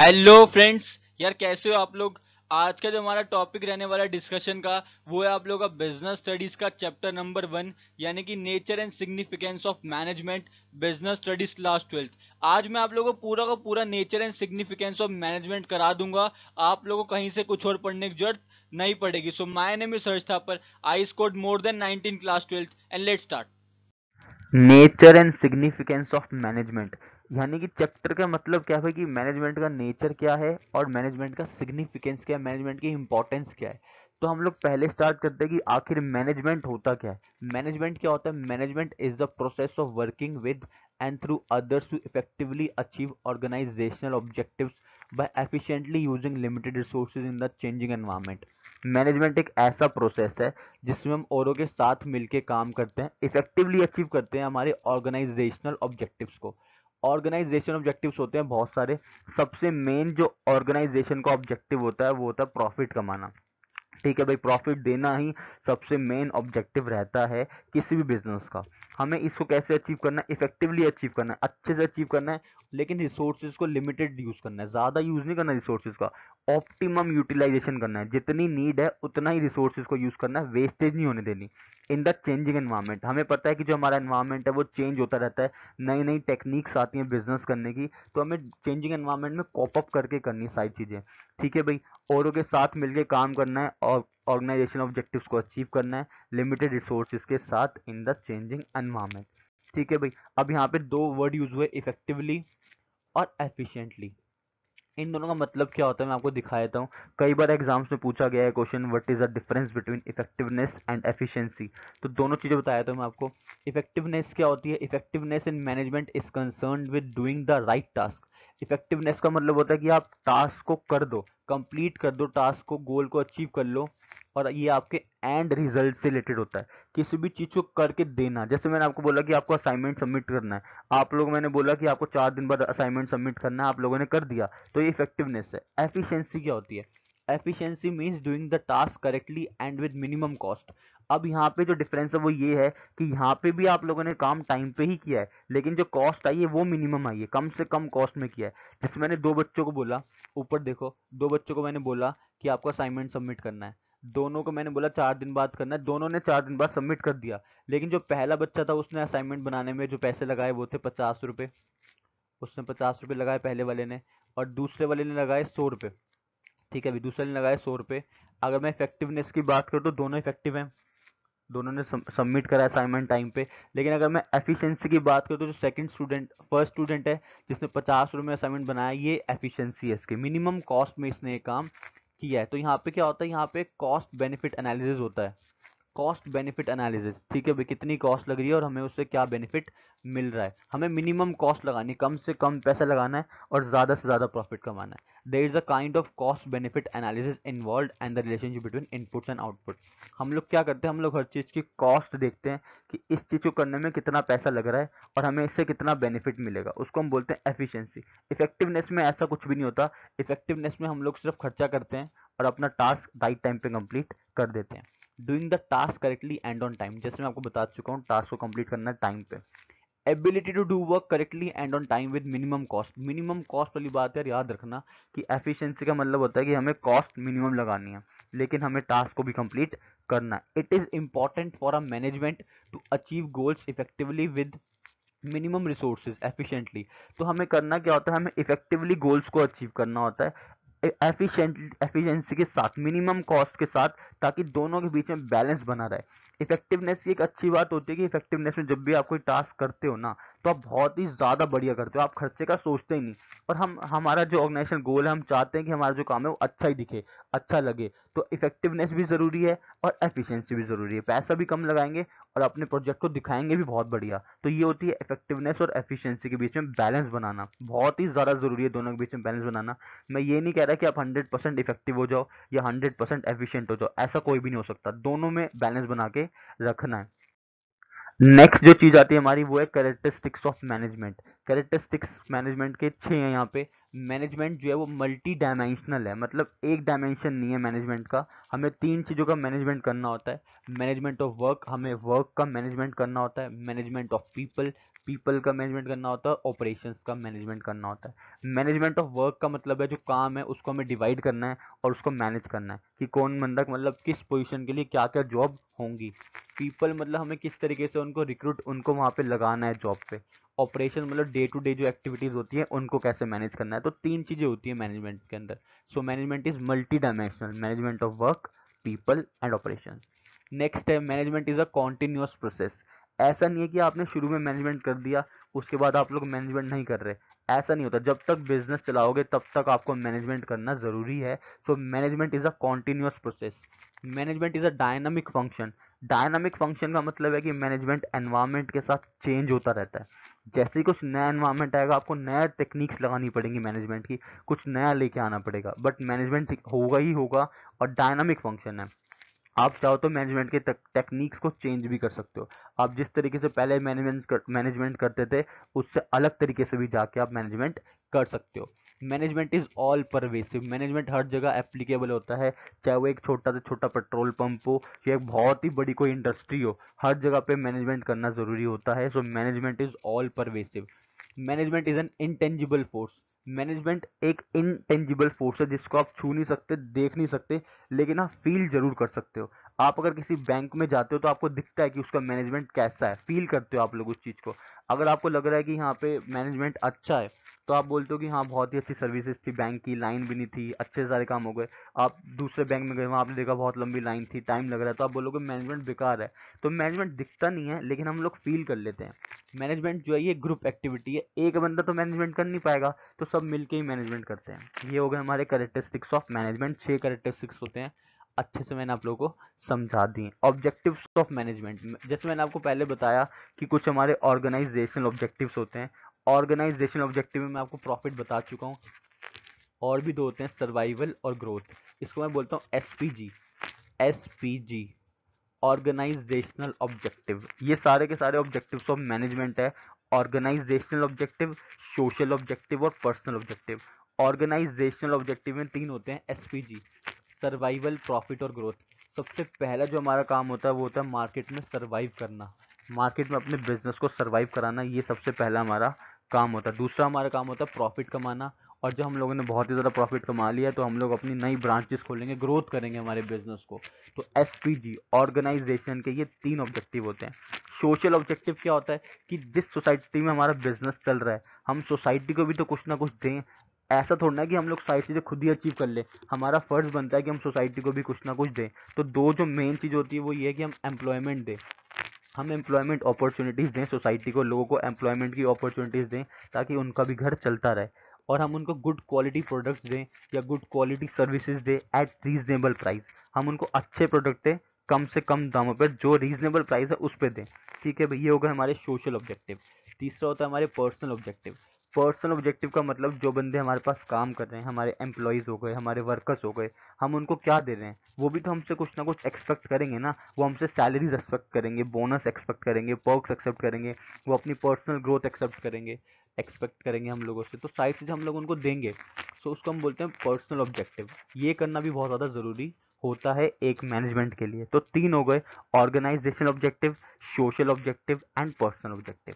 Hello friends. यार कैसे हो आप लोग। आज का जो हमारा टॉपिक रहने वाला डिस्कशन का वो है आप लोगों का बिजनेस स्टडीज का चैप्टर नंबर 1 यानी कि nature and significance of management business studies class 12। आज मैं आप लोगों को पूरा का पूरा nature and significance of management करा दूंगा। आप लोगों को कहीं से कुछ और पढ़ने की जरूरत नहीं पड़ेगी। So my name is Harsh Thapar. I scored more than 19 class 12 and let's start. Nature and significance of management यानी कि चैप्टर का मतलब क्या है कि मैनेजमेंट का नेचर क्या है और मैनेजमेंट का सिग्निफिकेंस क्या है, मैनेजमेंट की इंपॉर्टेंस क्या है। तो हम लोग पहले स्टार्ट करते हैं कि आखिर मैनेजमेंट होता क्या है। मैनेजमेंट क्या होता है? Management is the process of working with and through others to effectively achieve organisational objectives by efficiently using limited resources in the changing environment. Management एक ऐसा प्रोसेस है जिसमें हम औरों के साथ मिलके काम करते हैं, इफेक्टिवली अचीव करते हैं हमारे ऑर्गेनाइजेशनल ऑब्जेक्टिव्स को। ऑर्गेनाइजेशन ऑब्जेक्टिव्स होते हैं बहुत सारे। सबसे मेन जो ऑर्गेनाइजेशन का ऑब्जेक्टिव होता है वो होता है प्रॉफिट कमाना। ठीक है भाई, प्रॉफिट देना ही सबसे मेन ऑब्जेक्टिव रहता है किसी भी बिजनेस का। हमें इसको कैसे अचीव करना है? इफेक्टिवली अचीव करना है, अच्छे से अचीव करना है, लेकिन रिसोर्सेज को लिमिटेड यूज करना है, ज्यादा यूज नहीं करना रिसोर्सेज का। ऑप्टिमम यूटिलाइजेशन करना है, जितनी नीड है उतना ही रिसोर्सेज को यूज करना है, वेस्टेज नहीं होने देनी। इन द चेंजिंग एनवायरमेंट, हमें पता है कि जो हमारा एनवायरमेंट है वो चेंज होता रहता है, नई नई टेक्निक्स आती हैं बिजनेस करने की, तो हमें चेंजिंग एनवायरमेंट में कॉप अप करके करनी है सारी चीजें। ठीक है भाई, औरों के साथ मिलकर काम करना है और ऑर्गेनाइजेशन ऑब्जेक्टिव्स को अचीव करना है लिमिटेड रिसोर्सेज के साथ इन द चेंजिंग एनवायरनमेंट। ठीक है भाई, अब यहाँ पे दो वर्ड यूज हुए, इफेक्टिवली और एफिशिएंटली। इन दोनों का मतलब क्या होता है मैं आपको दिखा देता हूँ। कई बार एग्जाम्स में पूछा गया है question, what is the difference between effectiveness and efficiency. तो दोनों चीजें बताया था मैं आपको। इफेक्टिवनेस क्या होती है? Effectiveness in management is concern with doing the right task. Effectiveness का मतलब होता है कि आप टास्क को कर दो, कंप्लीट कर दो टास्क को, गोल को अचीव कर लो। और ये आपके एंड रिजल्ट से रिलेटेड होता है, किसी भी चीज को करके देना। जैसे मैंने आपको बोला कि आपको असाइनमेंट सबमिट करना है, आप लोग, मैंने बोला कि आपको 4 दिन बाद असाइनमेंट सबमिट करना है, आप लोगों ने कर दिया, तो ये इफेक्टिवनेस है। एफिशिएंसी क्या होती है? Efficiency means doing the task correctly and with minimum cost. अब यहाँ पे जो डिफरेंस है वो ये है कि यहाँ पे भी आप लोगों ने काम टाइम पे ही किया है, लेकिन जो कॉस्ट आई है वो मिनिमम आई है, कम से कम कॉस्ट में किया है। जैसे मैंने दो बच्चों को बोला, ऊपर देखो, दो बच्चों को मैंने बोला कि आपको असाइनमेंट सबमिट करना है। दोनों को मैंने बोला 4 दिन बाद करना है, दोनों ने 4 दिन बाद सबमिट कर दिया। लेकिन जो पहला बच्चा था उसने असाइनमेंट बनाने में जो पैसे लगाए वो थे 50 रुपये। उसने 50 रुपये लगाए पहले वाले ने, और दूसरे वाले ने लगाए 100 रुपये। ठीक है, अभी दूसरे ने लगाए 100 रुपये। अगर मैं इफेक्टिवनेस की बात करूँ तो दोनों इफेक्टिव हैं, दोनों ने सबमिट करा असाइनमेंट टाइम पे। लेकिन अगर मैं एफिशिएंसी की बात करूँ तो जो सेकंड स्टूडेंट, फर्स्ट स्टूडेंट है जिसने 50 रुपये में असाइनमेंट बनाया, ये एफिशिएंसी है इसके, मिनिमम कॉस्ट में इसने ये काम किया है। तो यहाँ पे क्या होता है? यहाँ पे कॉस्ट बेनिफिट एनालिसिस होता है। कॉस्ट बेनिफिट एनालिसिस, ठीक है भाई, कितनी कॉस्ट लग रही है और हमें उससे क्या बेनिफिट मिल रहा है। हमें मिनिमम कॉस्ट लगानी, कम से कम पैसा लगाना है और ज़्यादा से ज़्यादा प्रॉफिट कमाना है। There is a kind of cost benefit analysis involve and the relationship between inputs and output. हम लोग क्या करते हैं? हम लोग हर चीज़ की कॉस्ट देखते हैं कि इस चीज़ को करने में कितना पैसा लग रहा है और हमें इससे कितना बेनिफिट मिलेगा, उसको हम बोलते हैं एफिशिएंसी। इफेक्टिवनेस में ऐसा कुछ भी नहीं होता। इफेक्टिवनेस में हम लोग सिर्फ खर्चा करते हैं और अपना टास्क राइट टाइम पे कंप्लीट कर देते हैं। Doing the task correctly and on time, जैसे मैं आपको बता चुका हूँ, टास्क को कंप्लीट करना है टाइम पे। Ability to do work correctly and on time with minimum cost. Minimum cost वाली बात यार याद रखना कि एफिशिएंसी का मतलब होता है कि हमें कॉस्ट मिनिमम लगानी है, लेकिन हमें टास्क को भी कंप्लीट करना है। It is important for a management to achieve goals effectively with minimum resources efficiently. तो हमें करना क्या होता है? हमें इफेक्टिवली गोल्स को अचीव करना होता है एफिशिएंट एफिशिएंसी के साथ, मिनिमम कॉस्ट के साथ, ताकि दोनों के बीच में बैलेंस बना रहे। इफेक्टिवनेस की एक अच्छी बात होती है कि इफेक्टिवनेस में जब भी आप कोई टास्क करते हो ना, तो आप बहुत ही ज्यादा बढ़िया करते हो, आप खर्चे का सोचते ही नहीं। और हम, हमारा जो ऑर्गेनाइजेशन गोल है, हम चाहते हैं कि हमारा जो काम है वो अच्छा ही दिखे, अच्छा लगे। तो इफेक्टिवनेस भी जरूरी है और एफिशिएंसी भी जरूरी है। पैसा भी कम लगाएंगे और अपने प्रोजेक्ट को दिखाएंगे भी बहुत बढ़िया। तो ये होती है इफेक्टिवनेस और एफिशिएंसी के बीच में बैलेंस बनाना, बहुत ही ज़्यादा ज़रूरी है दोनों के बीच में बैलेंस बनाना। मैं ये नहीं कह रहा कि आप 100% इफेक्टिव हो जाओ या 100% एफिशिएंट हो जाओ, ऐसा कोई भी नहीं हो सकता, दोनों में बैलेंस बना के रखना है। नेक्स्ट जो चीज आती है हमारी वो है characteristics of management. Characteristics management के 6 हैं यहाँ पे। मैनेजमेंट जो है वो मल्टी डायमेंशनल है, मतलब एक डायमेंशन नहीं है मैनेजमेंट का। हमें 3 चीज़ों का मैनेजमेंट करना होता है। मैनेजमेंट ऑफ वर्क, हमें वर्क का मैनेजमेंट करना होता है। मैनेजमेंट ऑफ पीपल, पीपल का मैनेजमेंट करना होता है, ऑपरेशंस का मैनेजमेंट करना होता है। मैनेजमेंट ऑफ वर्क का मतलब है जो काम है उसको हमें डिवाइड करना है और उसको मैनेज करना है कि कौन बंदा मतलब किस पोजीशन के लिए क्या क्या जॉब होंगी। पीपल मतलब हमें किस तरीके से उनको रिक्रूट उनको वहाँ पे लगाना है जॉब पे। ऑपरेशन मतलब डे टू डे जो एक्टिविटीज होती है उनको कैसे मैनेज करना है। तो तीन चीजें होती है मैनेजमेंट के अंदर। So management is multi dimensional, management of work, people and operation. Next है management is a continuous process. ऐसा नहीं है कि आपने शुरू में मैनेजमेंट कर दिया उसके बाद आप लोग मैनेजमेंट नहीं कर रहे। ऐसा नहीं होता, जब तक बिजनेस चलाओगे तब तक आपको मैनेजमेंट करना जरूरी है। सो management is a continuous process. Management is a dynamic function. Dynamic function का मतलब है कि मैनेजमेंट एनवायरमेंट के साथ चेंज होता रहता है। जैसे ही कुछ नया एनवायरमेंट आएगा आपको नया टेक्निक्स लगानी पड़ेंगी मैनेजमेंट की, कुछ नया लेके आना पड़ेगा, बट मैनेजमेंट होगा ही होगा। और डायनामिक फंक्शन है, आप चाहो तो मैनेजमेंट के टेक्निक्स को चेंज भी कर सकते हो। आप जिस तरीके से पहले मैनेजमेंट करते थे उससे अलग तरीके से भी जाके आप मैनेजमेंट कर सकते हो। Management is all pervasive. Management हर जगह एप्लीकेबल होता है, चाहे वो एक छोटा से छोटा पेट्रोल पंप हो या एक बहुत ही बड़ी कोई इंडस्ट्री हो, हर जगह पे मैनेजमेंट करना जरूरी होता है। सो management is all pervasive. Management is an intangible force. Management एक इनटेंजिबल फोर्स है जिसको आप छू नहीं सकते, देख नहीं सकते, लेकिन आप फील जरूर कर सकते हो। आप अगर किसी बैंक में जाते हो तो आपको दिखता है कि उसका मैनेजमेंट कैसा है, फील करते हो आप लोग उस चीज को। अगर आपको लग रहा है कि यहाँ पे मैनेजमेंट अच्छा है तो आप बोलते हो कि हाँ बहुत ही अच्छी सर्विसेज थी, बैंक की लाइन भी नहीं थी, अच्छे सारे काम हो गए। आप दूसरे बैंक में गए, वहाँ आपने देखा बहुत लंबी लाइन थी, टाइम लग रहा है, तो आप बोलोगे मैनेजमेंट बेकार है। तो मैनेजमेंट दिखता नहीं है लेकिन हम लोग फील कर लेते हैं। मैनेजमेंट जो है ये ग्रुप एक्टिविटी है, एक बंदा तो मैनेजमेंट कर नहीं पाएगा, तो सब मिलके ही मैनेजमेंट करते हैं। ये हो गए हमारे कैरेक्टरिस्टिक्स ऑफ मैनेजमेंट, 6 कैरेक्टरिस्टिक्स होते हैं। अच्छे से मैंने आप लोगों को समझा दिए। ऑब्जेक्टिव्स ऑफ मैनेजमेंट, जैसे मैंने आपको पहले बताया कि कुछ हमारे ऑर्गेनाइजेशनल ऑब्जेक्टिव्स होते हैं। ऑर्गेनाइजेशनल ऑब्जेक्टिव में मैं आपको प्रॉफिट बता चुका हूँ। और भी दो होते हैं, सर्वाइवल और ग्रोथ। इसको मैं बोलता हूँ एसपीजी। एसपीजी ऑर्गेनाइजेशनल ऑब्जेक्टिव, ये सारे के सारे ऑब्जेक्टिव्स ऑफ मैनेजमेंट है। ऑर्गेनाइजेशनल ऑब्जेक्टिव, सोशल ऑब्जेक्टिव और पर्सनल ऑब्जेक्टिव। ऑर्गेनाइजेशनल ऑब्जेक्टिव में तीन होते हैं, एसपीजी, सर्वाइवल, प्रॉफिट और ग्रोथ। सबसे पहला जो हमारा काम होता है वो होता है मार्केट में सर्वाइव करना, मार्केट में अपने बिजनेस को सर्वाइव कराना, ये सबसे पहला हमारा काम होता है। दूसरा हमारा काम होता है प्रॉफिट कमाना, और जब हम लोगों ने बहुत ही ज़्यादा प्रॉफिट कमा लिया तो हम लोग अपनी नई ब्रांचेस खोलेंगे, ग्रोथ करेंगे हमारे बिजनेस को। तो एसपीजी ऑर्गेनाइजेशन के ये तीन ऑब्जेक्टिव होते हैं। सोशल ऑब्जेक्टिव क्या होता है कि जिस सोसाइटी में हमारा बिजनेस चल रहा है हम सोसाइटी को भी तो कुछ ना कुछ दें। ऐसा थोड़ा ना कि हम लोग सारी चीज़ें खुद ही अचीव कर ले, हमारा फर्ज बनता है कि हम सोसाइटी को भी कुछ ना कुछ दें। तो दो जो मेन चीज़ होती है वो ये है कि हम एम्प्लॉयमेंट दें, हम एम्प्लॉयमेंट अपॉर्चुनिटीज़ दें सोसाइटी को, लोगों को एम्प्लॉयमेंट की अपॉर्चुनिटीज़ दें ताकि उनका भी घर चलता रहे। और हम उनको गुड क्वालिटी प्रोडक्ट्स दें या गुड क्वालिटी सर्विसेज दें एट रीजनेबल प्राइस। हम उनको अच्छे प्रोडक्ट दें कम से कम दामों पर, जो रीजनेबल प्राइस है उस पर दें। ठीक है भाई, ये हो गए हमारे सोशल ऑब्जेक्टिव। तीसरा होता है हमारे पर्सनल ऑब्जेक्टिव। पर्सनल ऑब्जेक्टिव का मतलब जो बंदे हमारे पास काम कर रहे हैं, हमारे एम्प्लॉयज़ हो गए, हमारे वर्कर्स हो गए, हम उनको क्या दे रहे हैं, वो भी तो हमसे कुछ ना कुछ एक्सपेक्ट करेंगे ना। वो हमसे सैलरीज एक्सपेक्ट करेंगे, बोनस एक्सपेक्ट करेंगे, पर्क्स एक्सेप्ट करेंगे, वो अपनी पर्सनल ग्रोथ एक्सपेक्ट करेंगे हम लोगों से, तो सारी चीज़ें हम लोग उनको देंगे। सो उसको हम बोलते हैं पर्सनल ऑब्जेक्टिव। ये करना भी बहुत ज़्यादा ज़रूरी होता है एक मैनेजमेंट के लिए। तो तीन हो गए, organisation objective, social objective and personal objective.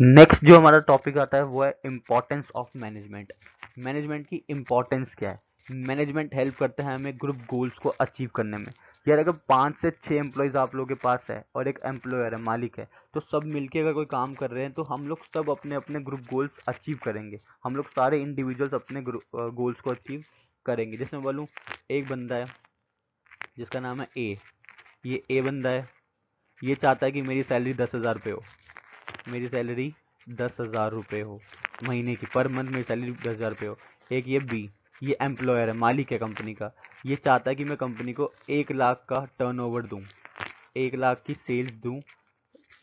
Next जो हमारा टॉपिक आता है वो है इम्पोर्टेंस ऑफ मैनेजमेंट। मैनेजमेंट की इम्पोर्टेंस क्या है। मैनेजमेंट हेल्प करता है हमें ग्रुप गोल्स को अचीव करने में। यार अगर 5 से 6 एम्प्लॉयज़ आप लोगों के पास है और एक एम्प्लॉयर है, मालिक है, तो सब मिलके अगर कोई काम कर रहे हैं तो हम लोग सब अपने अपने ग्रुप गोल्स अचीव करेंगे। हम लोग सारे इंडिविजुअल्स अपने गोल्स को अचीव करेंगे। जैसे मैं बोलूँ, एक बंदा है जिसका नाम है ए। ये ए बंदा है, ये चाहता है कि मेरी सैलरी 10,000 रुपये हो, मेरी सैलरी 10,000 रुपये हो महीने की, पर मंथ मेरी सैलरी 10,000 रुपये हो। एक ये बी, ये एम्प्लॉयर है, मालिक है कंपनी का, ये चाहता है कि मैं कंपनी को 1 लाख का टर्नओवर दूं, 1 लाख की सेल्स दूं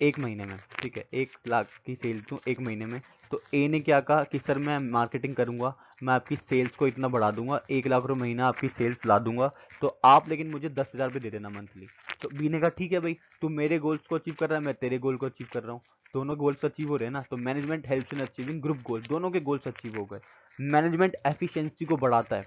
एक महीने में। ठीक है, 1 लाख की सेल्स दूं एक महीने में। तो ए ने क्या कहा कि सर मैं मार्केटिंग करूंगा, मैं आपकी सेल्स को इतना बढ़ा दूंगा, 1 लाख रुपये महीना आपकी सेल्स ला दूंगा, तो आप लेकिन मुझे 10,000 रुपये दे देना मंथली। तो बी ने कहा ठीक है भाई, तू मेरे गोल्स को अचीव कर रहा है, मैं तेरे गोल को अचीव कर रहा हूँ, दोनों गोल्स अचीव हो रहे हैं ना। तो management helps in achieving group goals, दोनों के गोल्स अचीव हो गए। मैनेजमेंट एफिशिएंसी को बढ़ाता है।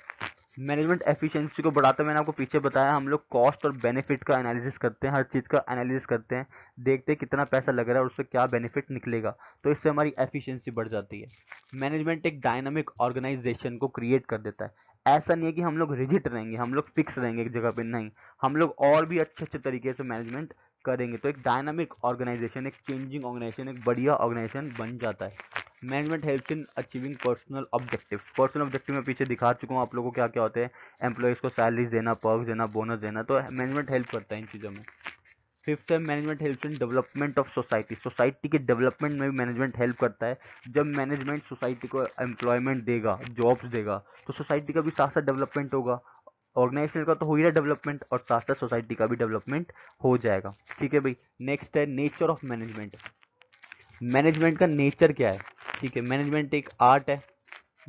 मैनेजमेंट एफिशिएंसी को बढ़ाते, मैंने आपको पीछे बताया, हम लोग कॉस्ट और बेनिफिट का एनालिसिस करते हैं, हर चीज़ का एनालिसिस करते हैं, देखते हैं कितना पैसा लग रहा है और उससे क्या बेनिफिट निकलेगा, तो इससे हमारी एफिशिएंसी बढ़ जाती है। मैनेजमेंट एक डायनामिक ऑर्गेनाइजेशन को क्रिएट कर देता है। ऐसा नहीं है कि हम लोग रिजिड रहेंगे, हम लोग फिक्स रहेंगे एक जगह पे, नहीं, हम लोग और भी अच्छे अच्छे तरीके से मैनेजमेंट करेंगे, तो एक डायनामिक ऑर्गेनाइजेशन, एक चेंजिंग ऑर्गेनाइजेशन, एक बढ़िया ऑर्गेनाइजेशन बन जाता है। Management helps in achieving personal objective. Personal objective में पीछे दिखा चुका हूँ आप लोगों को क्या क्या होते हैं, एम्प्लॉयज़ को सैलरीज देना, पर्क्स देना, बोनस देना, तो मैनेजमेंट हेल्प करता है इन चीज़ों में। फिफ्थ है management helps in development of society. Society के डेवलपमेंट में भी मैनेजमेंट हेल्प करता है। जब मैनेजमेंट सोसाइटी को एम्प्लॉयमेंट देगा, जॉब्स देगा, तो सोसाइटी का भी साथ साथ डेवलपमेंट होगा। ऑर्गेनाइजेशन का तो हो ही रहा डेवलपमेंट, और साथ साथ सोसाइटी का भी डेवलपमेंट हो जाएगा। ठीक है भाई। नेक्स्ट है नेचर ऑफ मैनेजमेंट। मैनेजमेंट का नेचर क्या है? ठीक है, मैनेजमेंट एक आर्ट है,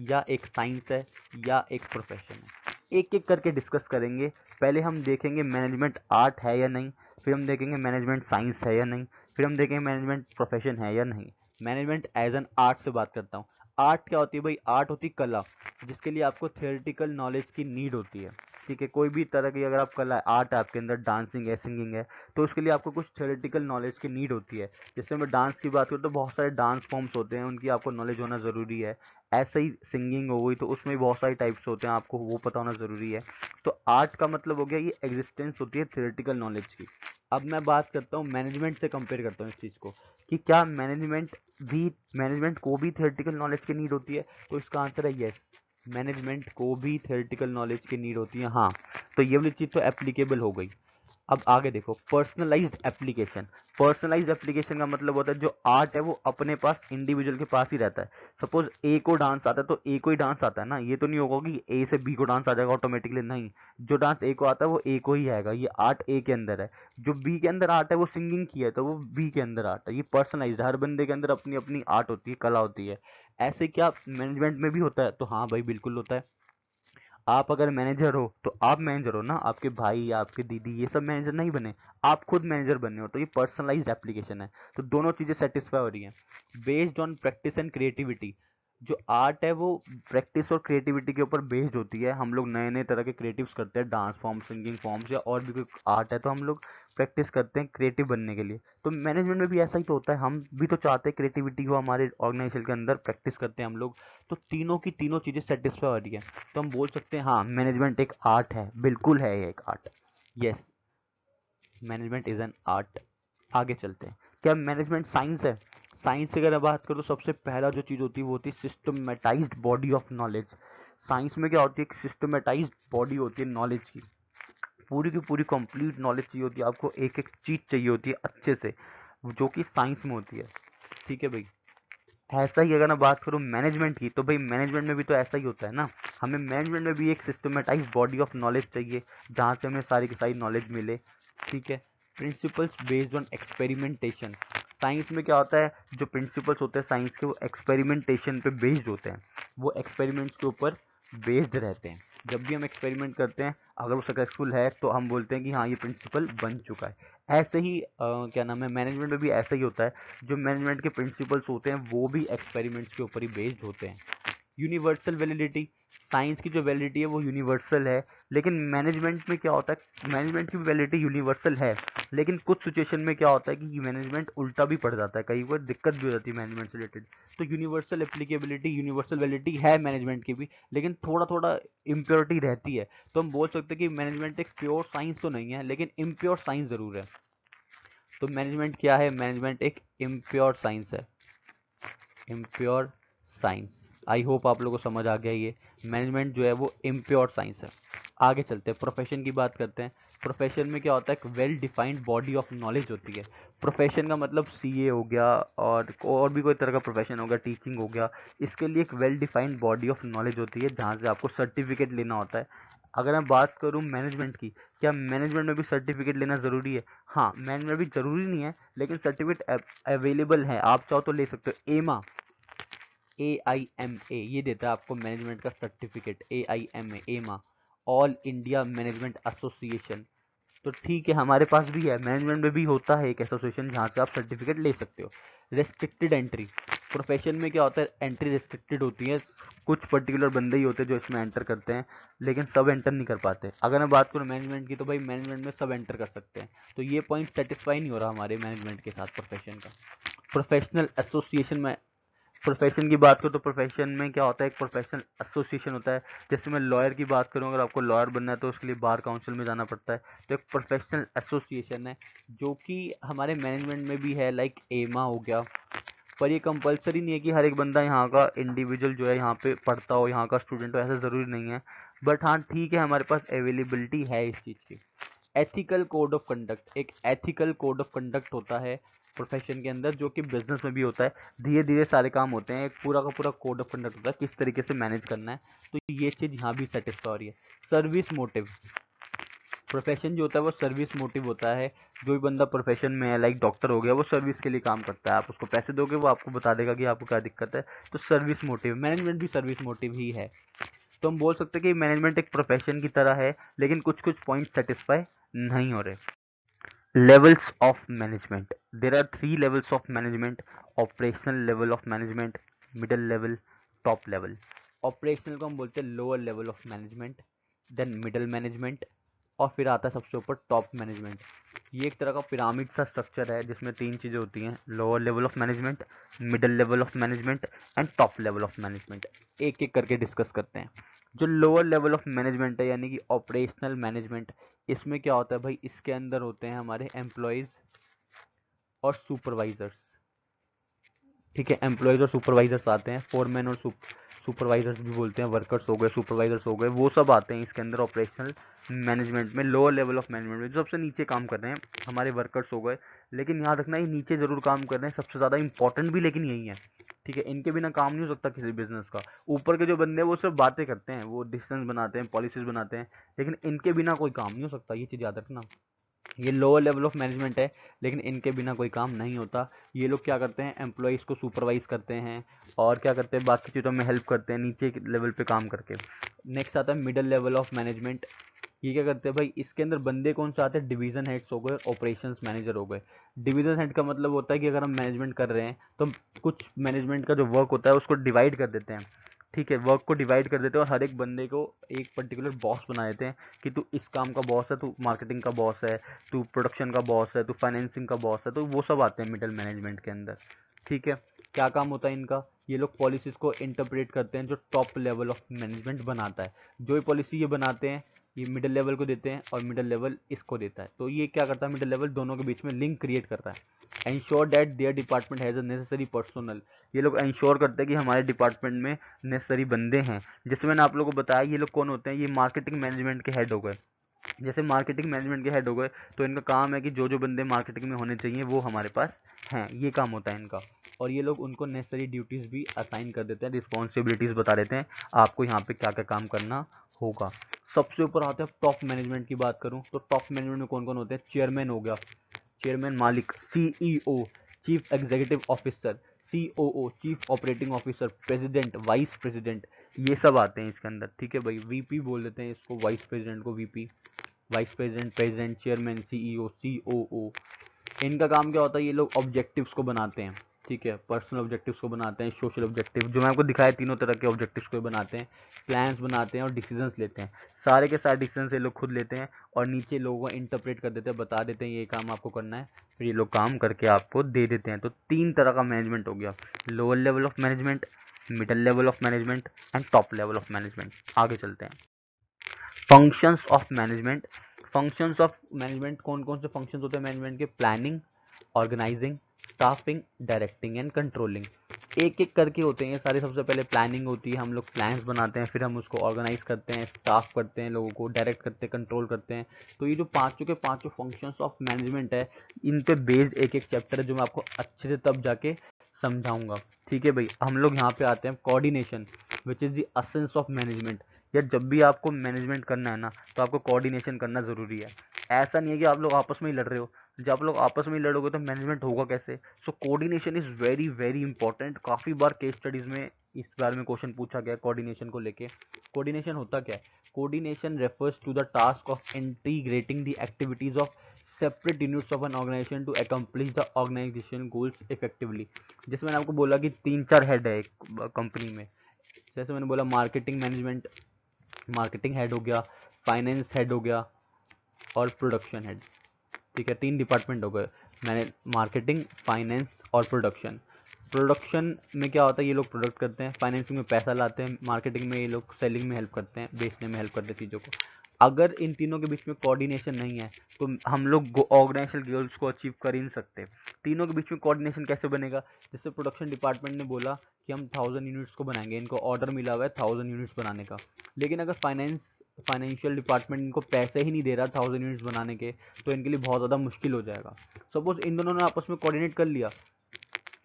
या एक साइंस है, या एक प्रोफेशन है। एक एक करके डिस्कस करेंगे। पहले हम देखेंगे मैनेजमेंट आर्ट है या नहीं, फिर हम देखेंगे मैनेजमेंट साइंस है या नहीं, फिर हम देखेंगे मैनेजमेंट प्रोफेशन है या नहीं। मैनेजमेंट एज एन आर्ट से बात करता हूँ। आर्ट क्या होती है भाई? आर्ट होती है कला, जिसके लिए आपको थियोरेटिकल नॉलेज की नीड होती है। ठीक है, कोई भी तरह की अगर आप कला, आर्ट है आपके अंदर, डांसिंग है, सिंगिंग है, तो उसके लिए आपको कुछ थियोरेटिकल नॉलेज की नीड होती है। जैसे मैं डांस की बात करूँ तो बहुत सारे डांस फॉर्म्स होते हैं, उनकी आपको नॉलेज होना ज़रूरी है। ऐसे ही सिंगिंग हो गई तो उसमें भी बहुत सारे टाइप्स होते हैं, आपको वो पता होना ज़रूरी है। तो आर्ट का मतलब हो गया ये एग्जिस्टेंस होती है थियोरेटिकल नॉलेज की। अब मैं बात करता हूँ मैनेजमेंट से, कंपेयर करता हूँ इस चीज़ को कि क्या मैनेजमेंट को भी थियोरेटिकल नॉलेज की नीड होती है, तो इसका आंसर है यस। मैनेजमेंट को भी थियोरेटिकल नॉलेज की नीड होती है, हाँ। तो ये वाली चीज़ तो एप्लीकेबल हो गई। अब आगे देखो, पर्सनलाइज्ड एप्लीकेशन। पर्सनलाइज्ड एप्लीकेशन का मतलब होता है जो आर्ट है वो अपने पास, इंडिविजुअल के पास ही रहता है। सपोज ए को डांस आता है तो ए को ही डांस आता है ना, ये तो नहीं होगा कि ए से बी को डांस आ जाएगा ऑटोमेटिकली, नहीं। जो डांस ए को आता है वो ए को ही आएगा, ये आर्ट ए के अंदर है। जो बी के अंदर आर्ट है वो सिंगिंग की है, तो वो बी के अंदर आर्ट है। ये पर्सनलाइज्ड, हर बंदे के अंदर अपनी अपनी आर्ट होती है, कला होती है। ऐसे क्या मैनेजमेंट में भी होता है? तो हाँ भाई, बिल्कुल होता है। आप अगर मैनेजर हो तो आप मैनेजर हो ना, आपके भाई या आपके दीदी ये सब मैनेजर नहीं बने, आप खुद मैनेजर बने हो, तो ये पर्सनलाइज्ड एप्लीकेशन है। तो दोनों चीजें सेटिस्फाई हो रही हैं। Based on practice and creativity. जो आर्ट है वो प्रैक्टिस और क्रिएटिविटी के ऊपर बेस्ड होती है। हम लोग नए नए तरह के क्रिएटिव्स करते हैं, डांस फॉर्म, सिंगिंग फॉर्म्स, या और भी कोई आर्ट है तो हम लोग प्रैक्टिस करते हैं क्रिएटिव बनने के लिए। तो मैनेजमेंट में भी ऐसा ही तो होता है, हम भी तो चाहते हैं क्रिएटिविटी हो हमारे ऑर्गेनाइजेशन के अंदर, प्रैक्टिस करते हैं हम लोग। तो तीनों की तीनों चीजें सेटिस्फाई हो रही है, तो हम बोल सकते हैं हाँ मैनेजमेंट एक आर्ट है, बिल्कुल है ये एक art. Yes, management is an art. आगे चलते हैं, क्या मैनेजमेंट साइंस है? साइंस की अगर बात करो तो सबसे पहला जो चीज होती है वो होती है systematised body of knowledge. Science में क्या होती है? एक सिस्टमेटाइज्ड बॉडी होती है नॉलेज की, पूरी की पूरी कंप्लीट नॉलेज चाहिए होती है आपको, एक एक चीज चाहिए होती है अच्छे से, जो कि साइंस में होती है। ठीक है भाई। ऐसा ही अगर मैं बात करूँ मैनेजमेंट की, तो भाई मैनेजमेंट में भी तो ऐसा ही होता है ना, हमें मैनेजमेंट में भी एक सिस्टमेटाइज बॉडी ऑफ नॉलेज चाहिए, जहाँ से हमें सारी की सारी नॉलेज मिले। ठीक है। Principles based on experimentation. Science में क्या होता है, जो प्रिंसिपल्स होते हैं साइंस के वो एक्सपेरिमेंटेशन पे बेस्ड होते हैं, वो एक्सपेरिमेंट्स के ऊपर बेस्ड रहते हैं। जब भी हम एक्सपेरिमेंट करते हैं, अगर वो सक्सेसफुल है तो हम बोलते हैं कि हाँ ये प्रिंसिपल बन चुका है। ऐसे ही क्या नाम है, मैनेजमेंट में भी ऐसा ही होता है, जो मैनेजमेंट के प्रिंसिपल्स होते हैं वो भी एक्सपेरिमेंट्स के ऊपर ही बेस्ड होते हैं। Universal validity. साइंस की जो वैलिडिटी है वो यूनिवर्सल है, लेकिन मैनेजमेंट में क्या होता है, मैनेजमेंट की वैलिडिटी यूनिवर्सल है, लेकिन कुछ सिचुएशन में क्या होता है कि मैनेजमेंट उल्टा भी पड़ जाता है, कई बार दिक्कत भी हो जाती है मैनेजमेंट से रिलेटेड। तो यूनिवर्सल एप्लीकेबिलिटी, यूनिवर्सल वैलिडिटी है मैनेजमेंट की भी, लेकिन थोड़ा थोड़ा इम्प्योरिटी रहती है। तो हम बोल सकते हैं कि मैनेजमेंट एक प्योर साइंस तो नहीं है, लेकिन इम्प्योर साइंस जरूर है। तो मैनेजमेंट क्या है? मैनेजमेंट एक इम्प्योर साइंस है, इम्प्योर साइंस। आई होप आप लोगों को समझ आ गया ये, मैनेजमेंट जो है वो इम्प्योर साइंस है। आगे चलते हैं, प्रोफेशन की बात करते हैं। प्रोफेशन में क्या होता है? एक well defined body of knowledge होती है। प्रोफेशन का मतलब सीए हो गया, और भी कोई तरह का प्रोफेशन हो गया, टीचिंग हो गया, इसके लिए एक well defined body of knowledge होती है, जहाँ से आपको सर्टिफिकेट लेना होता है। अगर मैं बात करूँ मैनेजमेंट की, क्या मैनेजमेंट में भी सर्टिफिकेट लेना ज़रूरी है? हाँ, मैनेजमेंट भी ज़रूरी नहीं है, लेकिन सर्टिफिकेट अवेलेबल है, आप चाहो तो ले सकते हो। एमा, AIMA, ये देता है आपको मैनेजमेंट का सर्टिफिकेट। AIMA, एमा, ऑल इंडिया मैनेजमेंट एसोसिएशन। तो ठीक है, हमारे पास भी है, मैनेजमेंट में भी होता है एक एसोसिएशन जहाँ से आप सर्टिफिकेट ले सकते हो। Restricted entry. प्रोफेशन में क्या होता है, एंट्री रिस्ट्रिक्टेड होती है, कुछ पर्टिकुलर बंदे ही होते हैं जो इसमें एंटर करते हैं, लेकिन सब एंटर नहीं कर पाते। अगर मैं बात करूँ मैनेजमेंट की, तो भाई मैनेजमेंट में सब एंटर कर सकते हैं, तो ये पॉइंट सेटिस्फाई नहीं हो रहा हमारे मैनेजमेंट के साथ प्रोफेशन का। प्रोफेशनल एसोसिएशन में, प्रोफेशन की बात करूँ तो प्रोफेशन में क्या होता है, एक प्रोफेशनल एसोसिएशन होता है। जैसे मैं लॉयर की बात करूँ, अगर आपको लॉयर बनना है तो उसके लिए बार काउंसिल में जाना पड़ता है, तो एक प्रोफेशनल एसोसिएशन है जो कि हमारे मैनेजमेंट में भी है, लाइक एमा हो गया। पर ये कंपलसरी नहीं है कि हर एक बंदा यहाँ का इंडिविजुअल जो है यहाँ पे पढ़ता हो, यहाँ का स्टूडेंट हो, ऐसा ज़रूरी नहीं है। बट हाँ ठीक है, हमारे पास अवेलेबिलिटी है इस चीज़ की। एथिकल कोड ऑफ कंडक्ट, एक एथिकल कोड ऑफ कंडक्ट होता है प्रोफेशन के अंदर, जो कि बिजनेस में भी होता है। धीरे धीरे सारे काम होते हैं, एक पूरा का पूरा कोड ऑफ कंडक्ट होता है किस तरीके से मैनेज करना है। तो ये चीज़ यहाँ भी सेटिस्फाई हो रही है। सर्विस मोटिव, प्रोफेशन जो होता है वो सर्विस मोटिव होता है। जो भी बंदा प्रोफेशन में है, लाइक डॉक्टर हो गया, वो सर्विस के लिए काम करता है। आप उसको पैसे दोगे, वो आपको बता देगा कि आपको क्या दिक्कत है। तो सर्विस मोटिव, मैनेजमेंट भी सर्विस मोटिव ही है। तो हम बोल सकते हैं कि मैनेजमेंट एक प्रोफेशन की तरह है, लेकिन कुछ कुछ पॉइंट सेटिस्फाई नहीं हो रहे। Levels of management. There are three levels of management: operational level of management, middle level, top level. Operational को हम बोलते हैं lower level of management, then middle management, और फिर आता है सबसे ऊपर टॉप मैनेजमेंट। ये एक तरह का पिरामिड सा स्ट्रक्चर है जिसमें तीन चीज़ें होती हैं: lower level of management, middle level of management and top level of management. एक एक करके डिस्कस करते हैं। जो लोअर लेवल ऑफ मैनेजमेंट है, यानी कि ऑपरेशनल मैनेजमेंट, इसमें क्या होता है भाई, इसके अंदर होते हैं हमारे एम्प्लॉयज़ और सुपरवाइजर्स। ठीक है, एम्प्लॉयज़ और सुपरवाइजर्स आते हैं, फोरमैन और सुपरवाइजर्स भी बोलते हैं, वर्कर्स हो गए, सुपरवाइजर्स हो गए, वो सब आते हैं इसके अंदर ऑपरेशनल मैनेजमेंट में। लोअर लेवल ऑफ मैनेजमेंट में जो सबसे नीचे काम कर रहे हैं हमारे वर्कर्स हो गए, लेकिन याद रखना ये नीचे जरूर काम कर रहे हैं, सबसे ज़्यादा इंपॉर्टेंट भी लेकिन यही है। ठीक है, इनके बिना काम नहीं हो सकता किसी बिजनेस का। ऊपर के जो बंदे हैं वो सिर्फ बातें करते हैं, वो डिसीजन बनाते हैं, पॉलिसीज बनाते हैं, लेकिन इनके बिना कोई काम नहीं हो सकता, ये चीज़ याद रखना। ये लोअर लेवल ऑफ मैनेजमेंट है, लेकिन इनके बिना कोई काम नहीं होता। ये लोग क्या करते हैं, एम्प्लॉयज़ को सुपरवाइज करते हैं, और क्या करते हैं, बाकी चीज़ों में हेल्प करते हैं नीचे लेवल पे काम करके। नेक्स्ट आता है मिडिल लेवल ऑफ मैनेजमेंट। ये क्या करते हैं भाई, इसके अंदर बंदे कौन से आते हैं, डिवीजन हेड्स हो गए, ऑपरेशंस मैनेजर हो गए। डिवीजन हेड का मतलब होता है कि अगर हम मैनेजमेंट कर रहे हैं तो हम कुछ मैनेजमेंट का जो वर्क होता है उसको डिवाइड कर देते हैं। ठीक है, वर्क को डिवाइड कर देते हैं और हर एक बंदे को एक पर्टिकुलर बॉस बना देते हैं कि तू इस काम का बॉस है, तू मार्केटिंग का बॉस है, तू प्रोडक्शन का बॉस है, तू फाइनेंसिंग का बॉस है। तो वो सब आते हैं मिडिल मैनेजमेंट के अंदर। ठीक है, क्या काम होता है इनका, ये लोग पॉलिसीज को इंटरप्रेट करते हैं जो टॉप लेवल ऑफ मैनेजमेंट बनाता है। जो भी पॉलिसी ये बनाते हैं ये मिडिल लेवल को देते हैं और मिडिल लेवल इसको देता है। तो ये क्या करता है, मिडिल लेवल दोनों के बीच में लिंक क्रिएट करता है। Ensure that there department has a necessary personnel, ये लोग एंश्योर करते हैं कि हमारे डिपार्टमेंट में नेसेसरी बंदे हैं। जैसे मैंने आप लोगों को बताया, ये लोग कौन होते हैं, ये मार्केटिंग मैनेजमेंट के हेड हो गए। जैसे मार्केटिंग मैनेजमेंट के हेड हो गए, तो इनका काम है कि जो जो बंदे मार्केटिंग में होने चाहिए वो हमारे पास हैं, ये काम होता है इनका। और ये लोग उनको नेसेसरी ड्यूटीज़ भी असाइन कर देते हैं, रिस्पॉन्सिबिलिटीज़ बता देते हैं आपको यहाँ पे क्या क्या काम करना होगा। सबसे ऊपर आते हैं टॉप मैनेजमेंट की बात करूँ तो टॉप मैनेजमेंट में कौन कौन होते हैं, चेयरमैन हो गया, चेयरमैन मालिक, CEO chief executive officer, COO chief operating officer, president, vice president, ये सब आते हैं इसके अंदर। ठीक है भाई, वीपी बोल देते हैं इसको, वाइस प्रेसिडेंट को VP, vice president, president, chairman, CEO, COO. इनका काम क्या होता है, ये लोग ऑब्जेक्टिव्स को बनाते हैं। ठीक है, पर्सनल ऑब्जेक्टिव्स को बनाते हैं, सोशल ऑब्जेक्टिव, जो मैं आपको दिखाया तीनों तरह के ऑब्जेक्टिव्स को बनाते हैं, प्लान्स बनाते हैं और डिसीजंस लेते हैं। सारे के सारे डिसीजंस ये लोग खुद लेते हैं और नीचे लोगों को इंटरप्रेट कर देते हैं, बता देते हैं ये काम आपको करना है, फिर ये लोग काम करके आपको दे देते हैं। तो तीन तरह का मैनेजमेंट हो गया: lower level of management, middle level of management and top level of management. आगे चलते हैं। Functions of management. Functions of management कौन कौन से फंक्शंस होते हैं मैनेजमेंट के, planning, organising, staffing, directing and controlling. एक एक करके होते हैं ये सारे। सबसे पहले प्लानिंग होती है, हम लोग प्लान्स बनाते हैं, फिर हम उसको ऑर्गेनाइज करते हैं, स्टाफ करते हैं, लोगों को डायरेक्ट करते हैं, कंट्रोल करते हैं। तो ये जो पांचों के पांचों फंक्शंस ऑफ मैनेजमेंट है, इन पे बेस्ड एक एक चैप्टर है जो मैं आपको अच्छे से तब जाके समझाऊंगा। ठीक है भाई, हम लोग यहाँ पे आते हैं coordination, which is the essence of management. यार जब भी आपको मैनेजमेंट करना है ना, तो आपको कोऑर्डिनेशन करना ज़रूरी है। ऐसा नहीं है कि आप लोग आपस में ही लड़ रहे हो। जब आप लोग आपस में ही लड़ोगे तो मैनेजमेंट होगा कैसे। So coordination is very very important. काफ़ी बार केस स्टडीज़ में इस बारे में क्वेश्चन पूछा गया कोऑर्डिनेशन को लेके। कोऑर्डिनेशन होता क्या है, coordination refers to the task of integrating the activities of separate units of an organisation to accomplish the organisation goals effectively. जैसे मैंने आपको बोला कि 3-4 हेड है एक कंपनी में। जैसे मैंने बोला मार्केटिंग मैनेजमेंट, मार्केटिंग हेड हो गया, फाइनेंस हेड हो गया और प्रोडक्शन हेड। ठीक है, 3 डिपार्टमेंट हो गए, मैंने मार्केटिंग, फाइनेंस और प्रोडक्शन। प्रोडक्शन में क्या होता है, ये लोग प्रोडक्ट करते हैं, फाइनेंसिंग में पैसा लाते हैं, मार्केटिंग में ये लोग सेलिंग में हेल्प करते हैं, बेचने में हेल्प करते हैं चीज़ों को। अगर इन तीनों के बीच में कोऑर्डिनेशन नहीं है तो हम लोग ऑर्गेनाइजेशनल गोल्स को अचीव कर ही नहीं सकते। तीनों के बीच में कोऑर्डिनेशन कैसे बनेगा? जैसे प्रोडक्शन डिपार्टमेंट ने बोला कि हम 1000 यूनिट्स को बनाएंगे, इनको ऑर्डर मिला हुआ है 1000 यूनिट्स बनाने का, लेकिन अगर फाइनेंशियल डिपार्टमेंट इनको पैसे ही नहीं दे रहा 1000 यूनिट्स बनाने के, तो इनके लिए बहुत ज़्यादा मुश्किल हो जाएगा। सपोज इन दोनों ने आपस में कोऑर्डिनेट कर लिया,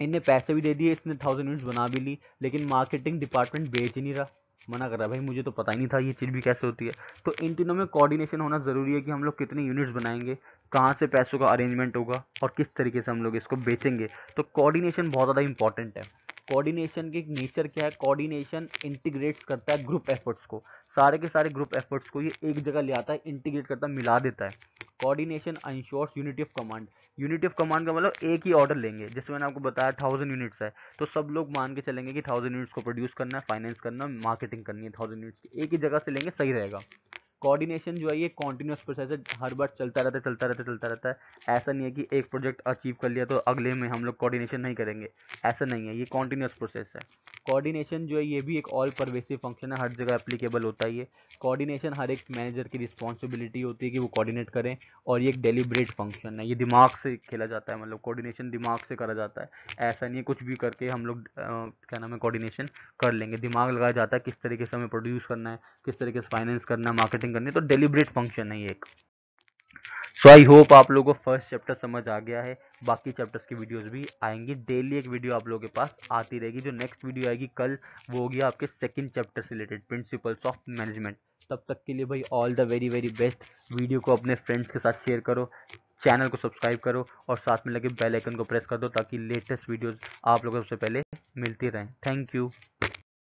इनने पैसे भी दे दिए, इसने 1000 यूनिट्स बना भी ली, लेकिन मार्केटिंग डिपार्टमेंट बेच ही नहीं रहा, मना कर रहा है, भाई मुझे तो पता ही नहीं था ये चीज़ भी कैसे होती है। तो इन तीनों में कोऑर्डिनेशन होना ज़रूरी है कि हम लोग कितने यूनिट्स बनाएंगे, कहाँ से पैसों का अरेंजमेंट होगा और किस तरीके से हम लोग इसको बेचेंगे। तो कोऑर्डिनेशन बहुत ज़्यादा इंपॉर्टेंट है। कोऑर्डिनेशन की नेचर क्या है? कोऑर्डिनेशन इंटीग्रेट्स करता है ग्रुप एफर्ट्स को, सारे के सारे ग्रुप एफर्ट्स को ये एक जगह ले आता है, इंटीग्रेट करता है, मिला देता है। Coordination ensures unity of command. Unity of command का मतलब एक ही ऑर्डर लेंगे। जैसे मैंने आपको बताया 1000 यूनिट्स है, तो सब लोग मान के चलेंगे कि 1000 यूनिट्स को प्रोड्यूस करना है, फाइनेंस करना है, मार्केटिंग करनी है, 1000 यूनिट्स की एक ही जगह से लेंगे, सही रहेगा। कोऑर्डिनेशन जो है ये कॉन्टिन्यूस प्रोसेस है, हर बार चलता रहता है, चलता रहता है, चलता रहता है। ऐसा नहीं है कि एक प्रोजेक्ट अचीव कर लिया तो अगले में हम लोग कोऑर्डिनेशन नहीं करेंगे, ऐसा नहीं है, ये कॉन्टिन्यूस प्रोसेस है। कोऑर्डिनेशन जो है ये भी एक ऑल परवेसिव फंक्शन है, हर जगह एप्लीकेबल होता है ये। कोऑर्डिनेशन हर एक मैनेजर की रिस्पॉन्सिबिलिटी होती है कि वो कोऑर्डिनेट करें, और ये एक डेलिब्रेट फंक्शन है, ये दिमाग से खेला जाता है, मतलब कोऑर्डिनेशन दिमाग से करा जाता है। ऐसा नहीं है कुछ भी करके हम लोग क्या नाम है कोऑर्डिनेशन कर लेंगे, दिमाग लगाया जाता है किस तरीके से हमें प्रोड्यूस करना है, किस तरीके से फाइनेंस करना है, मार्केटिंग करनी है, तो डेलिब्रेट फंक्शन है ये एक। सो आई होप आप लोगों को फर्स्ट चैप्टर समझ आ गया है। बाकी चैप्टर्स की वीडियोस भी आएंगी, डेली एक वीडियो आप लोगों के पास आती रहेगी। जो नेक्स्ट वीडियो आएगी कल, वो होगी आपके सेकंड चैप्टर से रिलेटेड, प्रिंसिपल्स ऑफ मैनेजमेंट। तब तक के लिए भाई all the very very best. Video को अपने फ्रेंड्स के साथ शेयर करो, चैनल को सब्सक्राइब करो और साथ में लगे बेल आइकन को प्रेस कर दो ताकि लेटेस्ट वीडियोस आप लोगों को सबसे पहले मिलती रहें। Thank you.